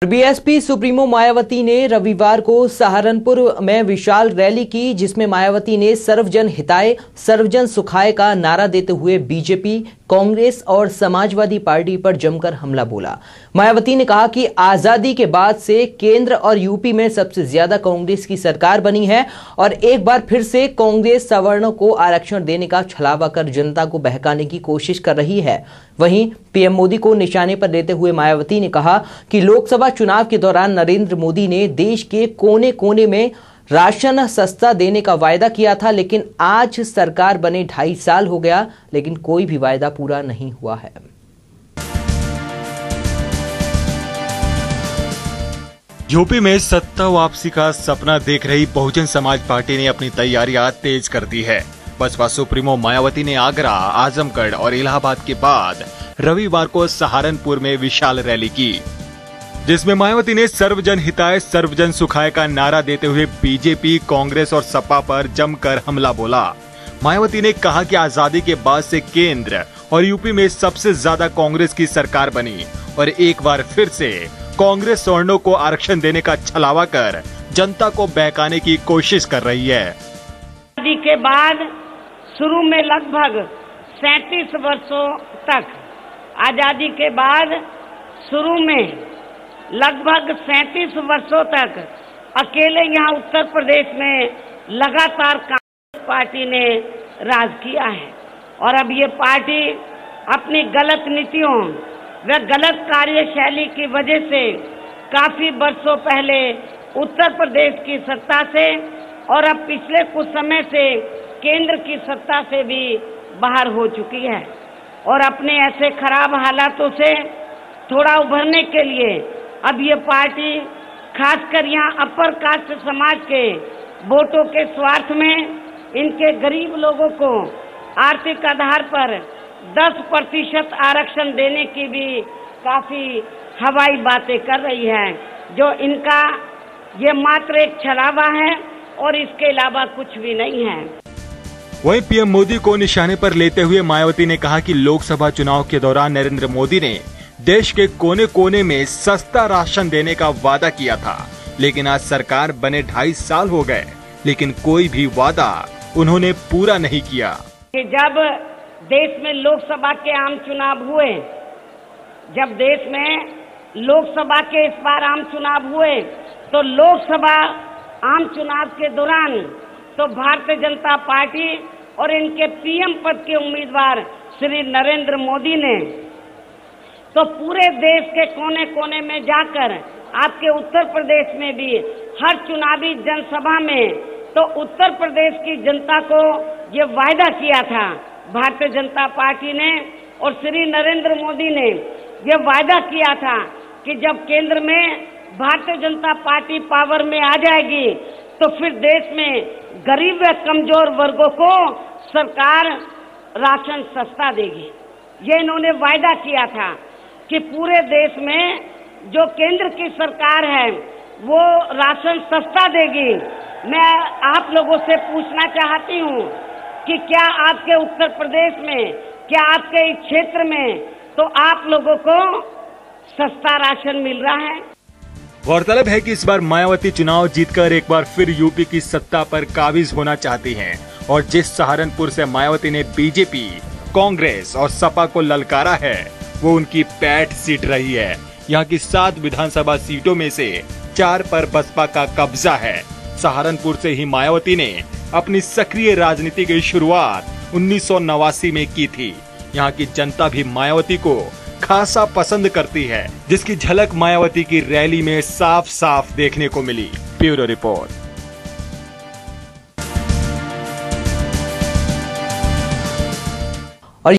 BSP supremo Mayawati ने रविवार को सहारनपुर में विशाल रैली की, जिसमें मायावती ने सर्वजन हिताय सर्वजन सुखाय का नारा देते हुए बीजेपी, कांग्रेस और समाजवादी पार्टी पर जमकर हमला बोला। मायावती ने कहा कि आजादी के बाद से केंद्र और यूपी में सबसे ज्यादा कांग्रेस की सरकार बनी है और एक बार फिर से कांग्रेस सवर्णों को आरक्षण देने का छलावा कर जनता को बहकाने की कोशिश कर रही है। वहीं पीएम मोदी को निशाने पर लेते हुए मायावती ने कहा कि लोकसभा चुनाव के दौरान नरेंद्र मोदी ने देश के कोने कोने में राशन सस्ता देने का वायदा किया था, लेकिन आज सरकार बने 2.5 साल हो गया, लेकिन कोई भी वायदा पूरा नहीं हुआ है। यूपी में सत्ता वापसी का सपना देख रही बहुजन समाज पार्टी ने अपनी तैयारियां तेज कर दी है। बसपा सुप्रीमो मायावती ने आगरा, आजमगढ़ और इलाहाबाद के बाद रविवार को सहारनपुर में विशाल रैली की, जिसमें मायावती ने सर्वजन हिताय सर्वजन सुखाय का नारा देते हुए बीजेपी, कांग्रेस और सपा पर जमकर हमला बोला। मायावती ने कहा कि आजादी के बाद से केंद्र और यूपी में सबसे ज्यादा कांग्रेस की सरकार बनी और एक बार फिर से कांग्रेस सवर्णों को आरक्षण देने का छलावा कर जनता को बहकाने की कोशिश कर रही है। आजादी के बाद शुरू में लगभग 37 वर्षों तक, आजादी के बाद शुरू में लगभग 37 वर्षों तक अकेले यहाँ उत्तर प्रदेश में लगातार कांग्रेस पार्टी ने राज किया है और अब ये पार्टी अपनी गलत नीतियों व गलत कार्यशैली की वजह से काफी वर्षों पहले उत्तर प्रदेश की सत्ता से और अब पिछले कुछ समय से केंद्र की सत्ता से भी बाहर हो चुकी है और अपने ऐसे खराब हालातों से थोड़ा उभरने के लिए अब ये पार्टी खासकर यहाँ अपर कास्ट समाज के वोटों के स्वार्थ में इनके गरीब लोगों को आर्थिक आधार पर 10% आरक्षण देने की भी काफी हवाई बातें कर रही है, जो इनका ये मात्र एक छलावा है और इसके अलावा कुछ भी नहीं है। वहीं पीएम मोदी को निशाने पर लेते हुए मायावती ने कहा कि लोकसभा चुनाव के दौरान नरेंद्र मोदी ने देश के कोने कोने में सस्ता राशन देने का वादा किया था, लेकिन आज सरकार बने 2.5 साल हो गए, लेकिन कोई भी वादा उन्होंने पूरा नहीं किया। जब देश में लोकसभा के आम चुनाव हुए, जब देश में लोकसभा के इस बार आम चुनाव हुए, तो लोकसभा आम चुनाव के दौरान तो भारतीय जनता पार्टी और इनके पीएम पद के उम्मीदवार श्री नरेंद्र मोदी ने तो पूरे देश के कोने कोने में जाकर आपके उत्तर प्रदेश में भी हर चुनावी जनसभा में तो उत्तर प्रदेश की जनता को ये वायदा किया था भारतीय जनता पार्टी ने और श्री नरेंद्र मोदी ने ये वायदा किया था कि जब केंद्र में भारतीय जनता पार्टी पावर में आ जाएगी तो फिर देश में गरीब व कमजोर वर्गों को सरकार राशन सस्ता देगी। ये इन्होंने वायदा किया था कि पूरे देश में जो केंद्र की सरकार है वो राशन सस्ता देगी। मैं आप लोगों से पूछना चाहती हूँ कि क्या आपके उत्तर प्रदेश में, क्या आपके इस क्षेत्र में तो आप लोगों को सस्ता राशन मिल रहा है? गौरतलब है कि इस बार मायावती चुनाव जीतकर एक बार फिर यूपी की सत्ता पर काबिज होना चाहती हैं और जिस सहारनपुर से मायावती ने बीजेपी, कांग्रेस और सपा को ललकारा है वो उनकी पैठ सीट रही है। यहाँ की 7 विधानसभा सीटों में से 4 पर बसपा का कब्जा है। सहारनपुर से ही मायावती ने अपनी सक्रिय राजनीति की शुरुआत 1989 में की थी। यहाँ की जनता भी मायावती को खासा पसंद करती है, जिसकी झलक मायावती की रैली में साफ साफ देखने को मिली। Bureau report.